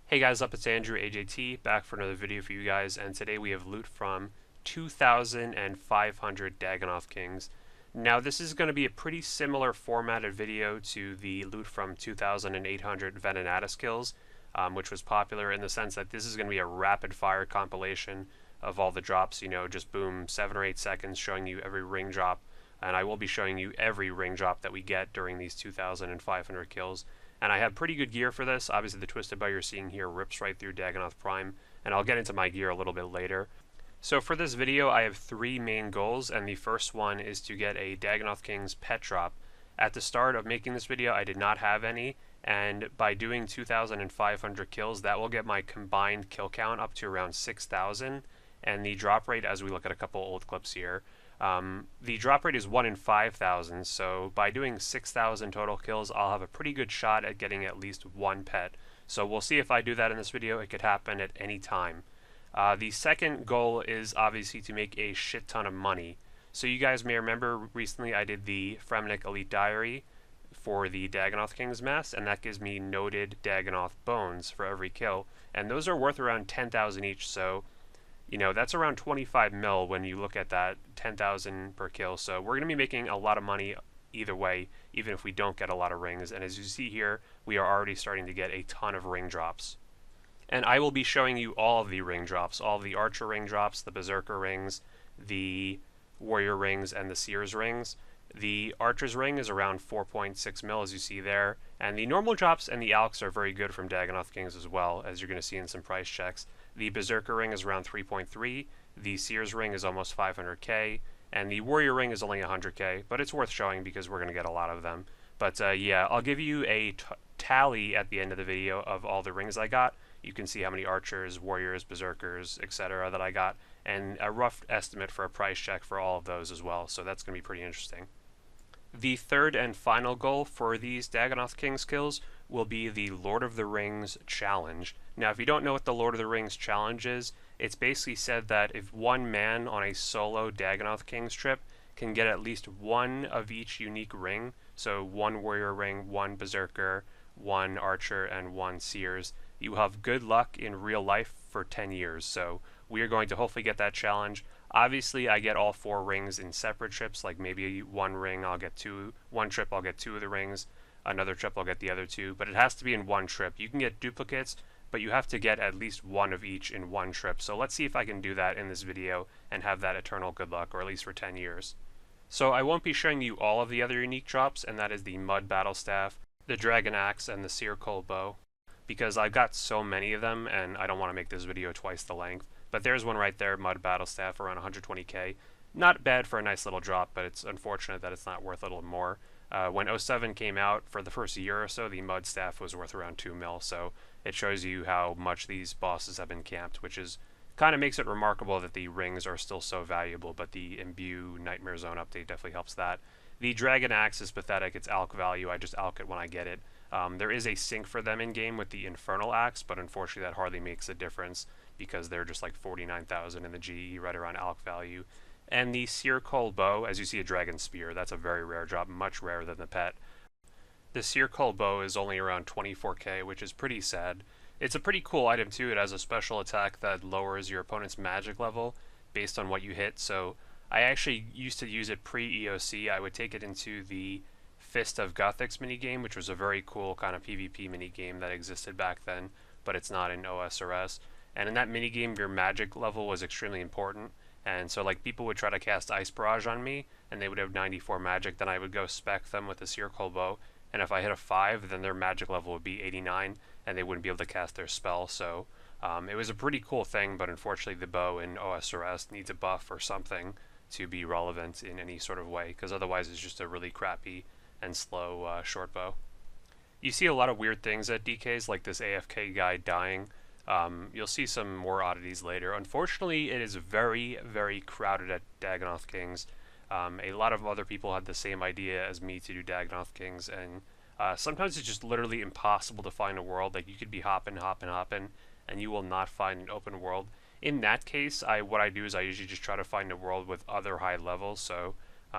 Hey guys, up, it's AndrewAJT back for another video for you guys, and today we have loot from 2,500 Dagannoth Kings. Now this is going to be a pretty similar formatted video to the loot from 2,800 Venenatus kills, which was popular in the sense that this is going to be a rapid fire compilation of all the drops, just boom, 7 or 8 seconds showing you every ring drop, and I will be showing you every ring drop that we get during these 2,500 kills. And I have pretty good gear for this. Obviously the Twisted Bow you're seeing here rips right through Dagannoth Prime, and I'll get into my gear a little bit later. So for this video I have 3 main goals, and the first one is to get a Dagannoth King's pet drop. At the start of making this video I did not have any, and by doing 2,500 kills that will get my combined kill count up to around 6,000, and the drop rate, as we look at a couple old clips here, the drop rate is 1 in 5,000, so by doing 6,000 total kills, I'll have a pretty good shot at getting at least one pet. So we'll see if I do that in this video. It could happen at any time. The second goal is obviously to make a shit ton of money. So you guys may remember recently I did the Fremenik Elite Diary for the Dagannoth King's Mass, and that gives me noted Dagannoth bones for every kill, and those are worth around 10,000 each, so that's around 25 mil when you look at that, 10,000 per kill. So we're going to be making a lot of money either way, even if we don't get a lot of rings. And as you see here, we are already starting to get a ton of ring drops. And I will be showing you all of the ring drops, all of the Archer ring drops, the Berserker rings, the Warrior rings, and the Seers rings. The Archer's ring is around 4.6 mil, as you see there, and the normal drops and the Alks are very good from Dagannoth Kings as well, as you're going to see in some price checks. The Berserker ring is around 3.3, the Seers ring is almost 500k, and the Warrior ring is only 100k, but it's worth showing because we're going to get a lot of them. But yeah, I'll give you a tally at the end of the video of all the rings I got. You can see how many Archers, Warriors, Berserkers, etc. that I got, and a rough estimate for a price check for all of those as well, so that's going to be pretty interesting. The third and final goal for these Dagannoth Kings kills will be the Lord of the Rings Challenge. Now, if you don't know what the Lord of the Rings Challenge is, it's basically said that if one man on a solo Dagannoth Kings trip can get at least one of each unique ring, so one Warrior ring, one Berserker, one Archer, and one Seers, you have good luck in real life for 10 years. So we are going to hopefully get that challenge. Obviously, I get all 4 rings in separate trips, like maybe one ring I'll get 2, one trip I'll get 2 of the rings, another trip I'll get the other 2, but it has to be in one trip. You can get duplicates, but you have to get at least one of each in one trip. So let's see if I can do that in this video and have that eternal good luck, or at least for 10 years. So I won't be showing you all of the other unique drops, and that is the Mud Battle Staff, the Dragon Axe, and the Seer Cold Bow, because I've got so many of them and I don't want to make this video twice the length. But there's one right there, Mud Battle Staff, around 120k. Not bad for a nice little drop, but it's unfortunate that it's not worth a little more. When 07 came out, for the first year or so, the Mud Staff was worth around 2 mil, so it shows you how much these bosses have been camped, which is kind of makes it remarkable that the rings are still so valuable, but the Imbue Nightmare Zone update definitely helps that. The Dragon Axe is pathetic. It's alk value. I just alk it when I get it. There is a sync for them in-game with the Infernal Axe, but unfortunately that hardly makes a difference because they're just like 49,000 in the GE, right around alk value. And the Seer Cold Bow, as you see a Dragon Spear, that's a very rare drop, much rarer than the pet. The Seer Cold Bow is only around 24k, which is pretty sad. It's a pretty cool item too. It has a special attack that lowers your opponent's magic level based on what you hit, so I actually used to use it pre-EOC. I would take it into the Fist of Guthix minigame, which was a very cool kind of PvP minigame that existed back then, but it's not in OS or S. And in that minigame, your magic level was extremely important. And so like people would try to cast Ice Barrage on me, and they would have 94 magic, then I would go spec them with the Seer Cold Bow, and if I hit a 5, then their magic level would be 89, and they wouldn't be able to cast their spell. So it was a pretty cool thing, but unfortunately the bow in OS or S needs a buff or something to be relevant in any sort of way, because otherwise it's just a really crappy and slow short bow. You see a lot of weird things at DKs, like this AFK guy dying. You'll see some more oddities later. Unfortunately, it is very, very crowded at Dagannoth Kings. A lot of other people had the same idea as me to do Dagannoth Kings, and sometimes it's just literally impossible to find a world. Like, you could be hopping, and you will not find an open world. In that case, what I do is I usually just try to find a world with other high levels, so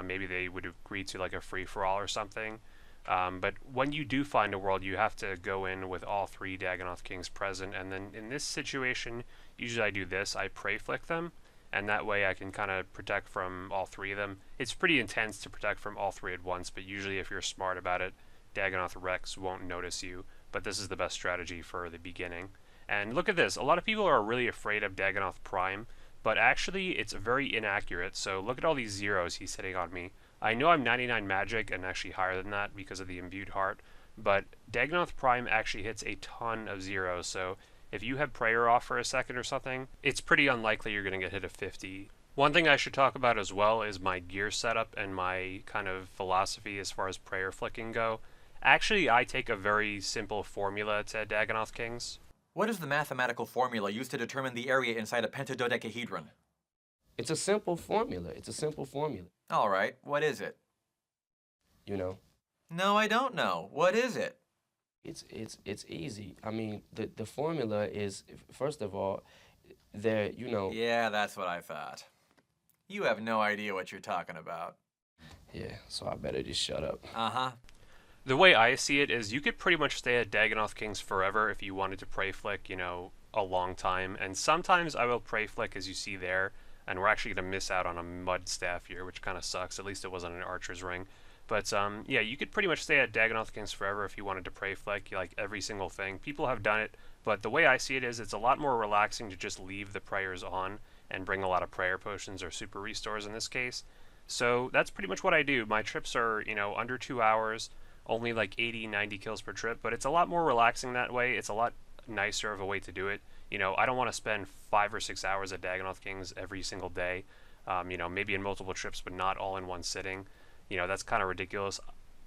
maybe they would agree to like a free-for-all or something. But when you do find a world, you have to go in with all 3 Dagannoth Kings present, and then in this situation, usually I do this, I prey flick them, and that way I can kind of protect from all 3 of them. It's pretty intense to protect from all 3 at once, but usually if you're smart about it, Dagannoth Rex won't notice you, but this is the best strategy for the beginning. And look at this, a lot of people are really afraid of Dagannoth Prime, but actually it's very inaccurate, so look at all these zeros he's hitting on me. I know I'm 99 magic and actually higher than that because of the imbued heart, but Dagannoth Prime actually hits a ton of zeros, so if you have prayer off for a second or something, it's pretty unlikely you're going to get hit a 50. One thing I should talk about as well is my gear setup and my kind of philosophy as far as prayer flicking go. Actually, I take a very simple formula to Dagannoth Kings. What is the mathematical formula used to determine the area inside a pentadodecahedron? It's a simple formula. It's a simple formula. All right, what is it? You know? No, I don't know. What is it? It's easy. I mean, the formula is, first of all, there, you know. Yeah, that's what I thought. You have no idea what you're talking about. Yeah, so I better just shut up. Uh-huh. The way I see it is you could pretty much stay at Dagannoth Kings forever if you wanted to prey flick, you know, a long time. And sometimes I will prey flick, as you see there, and we're actually going to miss out on a mud staff here, which kind of sucks. At least it wasn't an archer's ring. But yeah, you could pretty much stay at Dagannoth Kings forever if you wanted to prey flick, like every single thing. People have done it, but the way I see it is it's a lot more relaxing to just leave the prayers on and bring a lot of prayer potions or super restores in this case. So that's pretty much what I do. My trips are, you know, under 2 hours, only like 80, 90 kills per trip, but it's a lot more relaxing that way. It's a lot nicer of a way to do it. You know, I don't want to spend 5 or 6 hours at Dagannoth Kings every single day. You know, maybe in multiple trips, but not all in one sitting. You know, that's kind of ridiculous.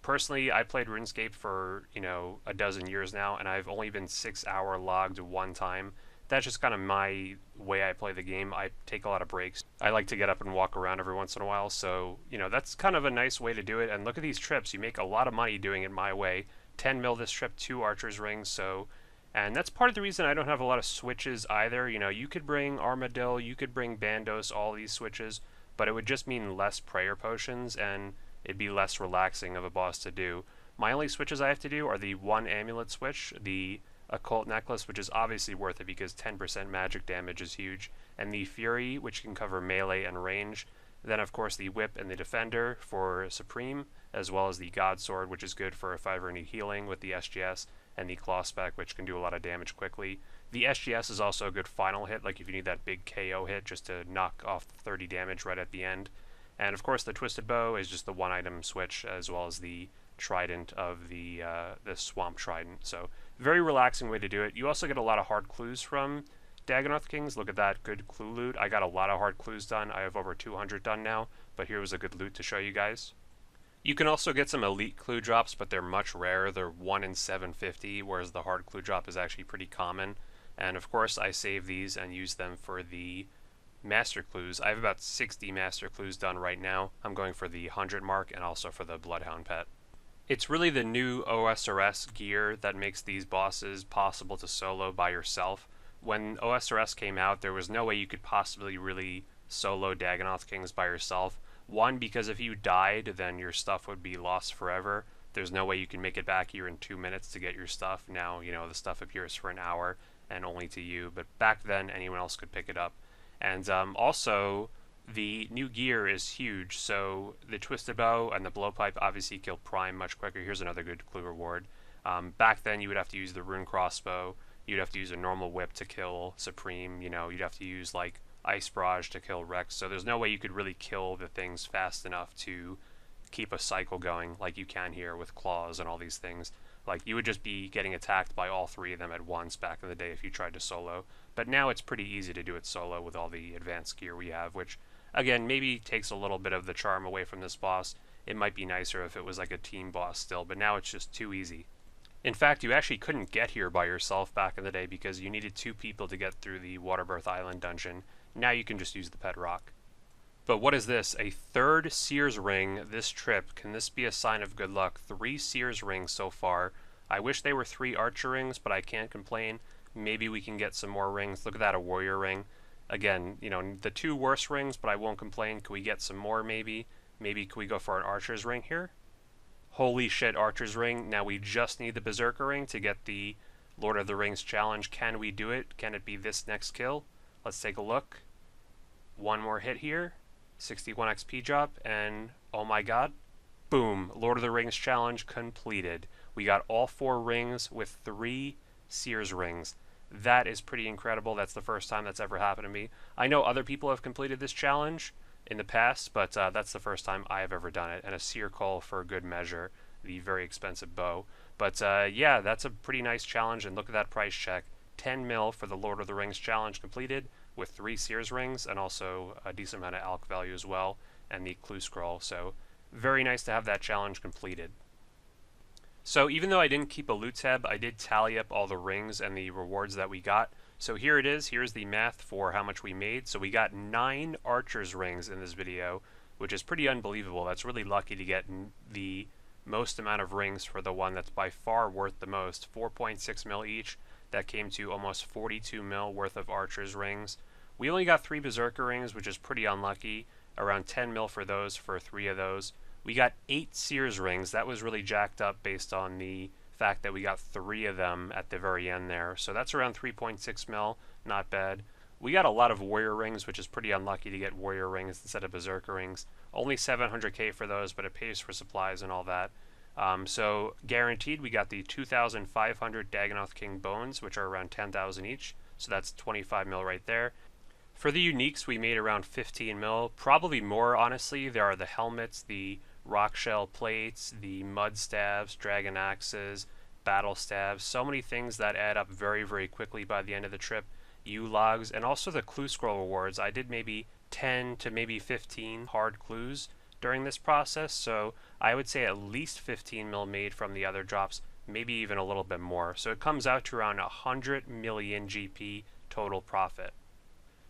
Personally, I played RuneScape for, you know, a dozen years now, and I've only been 6 hour logged one time. That's just kind of my way I play the game. I take a lot of breaks. I like to get up and walk around every once in a while, so, you know, that's kind of a nice way to do it. And look at these trips. You make a lot of money doing it my way. 10 mil this trip, 2 archer's rings, so... And that's part of the reason I don't have a lot of switches either. You know, you could bring Armadillo, you could bring Bandos, all these switches, but it would just mean less prayer potions, and it'd be less relaxing of a boss to do. My only switches I have to do are the 1 amulet switch, the Occult Necklace, which is obviously worth it because 10% magic damage is huge, and the Fury, which can cover melee and range. Then, of course, the Whip and the Defender for Supreme, as well as the God Sword, which is good for if I ever need healing with the SGS, and the Claw Spec, which can do a lot of damage quickly. The SGS is also a good final hit, like if you need that big KO hit just to knock off 30 damage right at the end. And of course the Twisted Bow is just the 1 item switch, as well as the Trident of the Swamp Trident. So very relaxing way to do it. You also get a lot of hard clues from Dagannoth Kings. Look at that good clue loot. I got a lot of hard clues done. I have over 200 done now, but here was a good loot to show you guys. You can also get some elite clue drops, but they're much rarer. They're 1 in 750, whereas the hard clue drop is actually pretty common. And of course I save these and use them for the master clues. I have about 60 master clues done right now. I'm going for the 100 mark and also for the Bloodhound pet. It's really the new OSRS gear that makes these bosses possible to solo by yourself. When OSRS came out, there was no way you could possibly really solo Dagannoth Kings by yourself. One, because if you died, then your stuff would be lost forever. There's no way you can make it back here in 2 minutes to get your stuff. Now, you know, the stuff appears for an hour and only to you, but back then anyone else could pick it up. And also, the new gear is huge, so the Twisted Bow and the Blowpipe obviously kill Prime much quicker. Here's another good clue reward. Back then you would have to use the Rune Crossbow, you'd have to use a normal whip to kill Supreme, you know, you'd have to use like Ice Barrage to kill Rex, so there's no way you could really kill the things fast enough to keep a cycle going like you can here with claws and all these things. Like, you would just be getting attacked by all 3 of them at once back in the day if you tried to solo. But now it's pretty easy to do it solo with all the advanced gear we have, which, again, maybe takes a little bit of the charm away from this boss. It might be nicer if it was like a team boss still, but now it's just too easy. In fact, you actually couldn't get here by yourself back in the day because you needed 2 people to get through the Waterbirth Island dungeon. Now you can just use the pet rock. But what is this? A 3rd Seer's Ring this trip. Can this be a sign of good luck? 3 Seer's Rings so far. I wish they were 3 Archer Rings, but I can't complain. Maybe we can get some more rings. Look at that, a Warrior Ring. Again, you know, the 2 worst rings, but I won't complain. Could we get some more maybe? Maybe could we go for an Archer's Ring here? Holy shit, Archer's Ring. Now we just need the Berserker Ring to get the Lord of the Rings challenge. Can we do it? Can it be this next kill? Let's take a look. One more hit here. 61 XP drop, and oh my god. Boom. Lord of the Rings challenge completed. We got all 4 rings with 3 Seers rings. That is pretty incredible. That's the first time that's ever happened to me. I know other people have completed this challenge in the past, but that's the first time I have ever done it. And a Seer Call for good measure, the very expensive bow. But yeah, that's a pretty nice challenge, and look at that price check. 10 mil for the Lord of the Rings challenge completed with 3 Seers rings and also a decent amount of alch value as well, and the clue scroll. So very nice to have that challenge completed. So even though I didn't keep a loot tab, I did tally up all the rings and the rewards that we got. So here it is. Here's the math for how much we made. So we got 9 Archer's rings in this video, which is pretty unbelievable. That's really lucky to get the most amount of rings for the one that's by far worth the most. 4.6 mil each. That came to almost 42 mil worth of Archer's rings. We only got 3 Berserker rings, which is pretty unlucky. Around 10 mil for those, for 3 of those. We got 8 Seers rings. That was really jacked up based on the fact that we got 3 of them at the very end there. So that's around 3.6 mil. Not bad. We got a lot of Warrior rings, which is pretty unlucky to get Warrior rings instead of Berserker rings. Only 700k for those, but it pays for supplies and all that. So guaranteed, we got the 2,500 Dagannoth King bones, which are around 10,000 each. So that's 25 mil right there. For the uniques, we made around 15 mil, probably more, honestly. There are the helmets, the rock shell plates, the mud staves, dragon axes, battle staves, so many things that add up very, very quickly by the end of the trip. U-logs, and also the clue scroll rewards. I did maybe 10 to maybe 15 hard clues during this process, so I would say at least 15 mil made from the other drops, maybe even a little bit more. So it comes out to around 100 million GP total profit.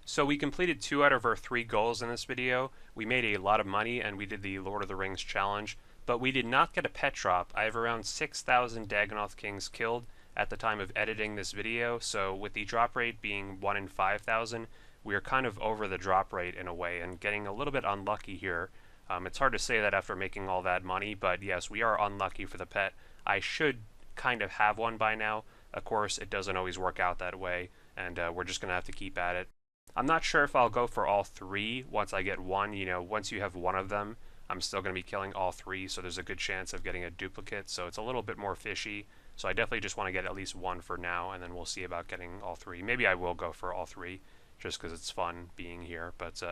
So we completed 2 out of our 3 goals in this video. We made a lot of money and we did the Lord of the Rings challenge, but we did not get a pet drop. I have around 6,000 Dagannoth Kings killed at the time of editing this video, so with the drop rate being 1 in 5,000, we are kind of over the drop rate in a way and getting a little bit unlucky here. It's hard to say that after making all that money, but yes, we are unlucky for the pet. I should kind of have one by now. Of course, it doesn't always work out that way, and we're just going to have to keep at it. I'm not sure if I'll go for all 3 once I get one. You know, once you have one of them, I'm still going to be killing all 3, so there's a good chance of getting a duplicate, so it's a little bit more fishy. So I definitely just want to get at least 1 for now, and then we'll see about getting all 3. Maybe I will go for all 3, just because it's fun being here, but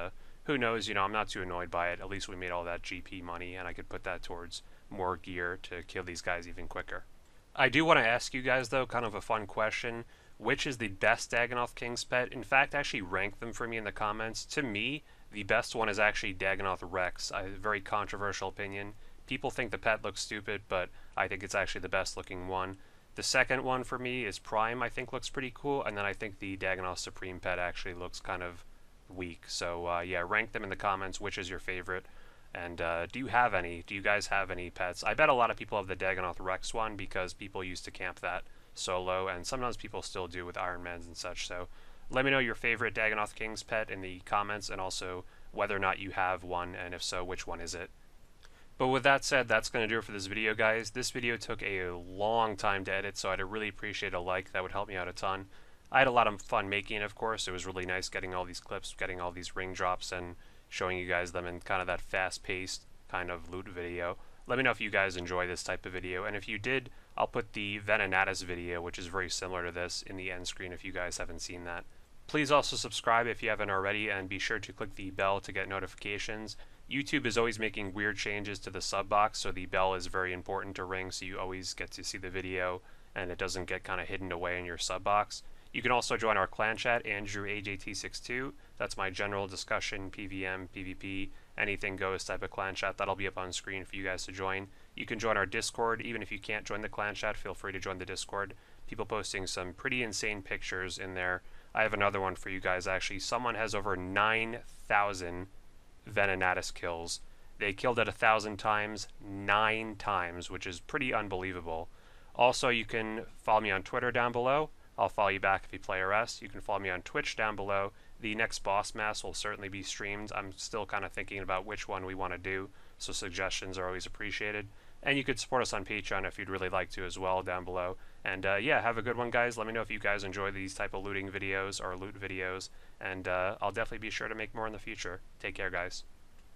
who knows, you know, I'm not too annoyed by it. At least we made all that GP money, and I could put that towards more gear to kill these guys even quicker. I do want to ask you guys, though, kind of a fun question. Which is the best Dagannoth King's pet? In fact, actually rank them for me in the comments. To me, the best one is actually Dagannoth Rex. A very controversial opinion. People think the pet looks stupid, but I think it's actually the best looking one. The second one for me is Prime. I think looks pretty cool, and then I think the Dagannoth Supreme pet actually looks kind of weak. So yeah, rank them in the comments. Which is your favorite? And do you have any? Do you guys have any pets? I bet a lot of people have the Dagannoth Rex one because people used to camp that solo, and sometimes people still do with Ironmans and such. So let me know your favorite Dagannoth King's pet in the comments, and also whether or not you have one, and if so, which one is it. But with that said, that's going to do it for this video, guys. This video took a long time to edit, so I'd really appreciate a like. That would help me out a ton. I had a lot of fun making it, of course. It was really nice getting all these clips, getting all these ring drops, and showing you guys them in kind of that fast-paced kind of loot video. Let me know if you guys enjoy this type of video, and if you did, I'll put the Venenatus video, which is very similar to this, in the end screen if you guys haven't seen that. Please also subscribe if you haven't already, and be sure to click the bell to get notifications. YouTube is always making weird changes to the sub box, so the bell is very important to ring, so you always get to see the video, and it doesn't get kind of hidden away in your sub box. You can also join our clan chat, AndrewAJT62. That's my general discussion, PVM, PvP, anything goes type of clan chat. That'll be up on screen for you guys to join. You can join our Discord. Even if you can't join the clan chat, feel free to join the Discord. People posting some pretty insane pictures in there. I have another one for you guys, actually. Someone has over 9,000 Venenatus kills. They killed it 1,000 times, 9 times, which is pretty unbelievable. Also, you can follow me on Twitter down below. I'll follow you back if you play RS. You can follow me on Twitch down below. The next boss mass will certainly be streamed. I'm still kind of thinking about which one we want to do, so suggestions are always appreciated. And you could support us on Patreon if you'd really like to as well down below. And yeah, have a good one, guys. Let me know if you guys enjoy these type of looting videos or loot videos. And I'll definitely be sure to make more in the future. Take care, guys.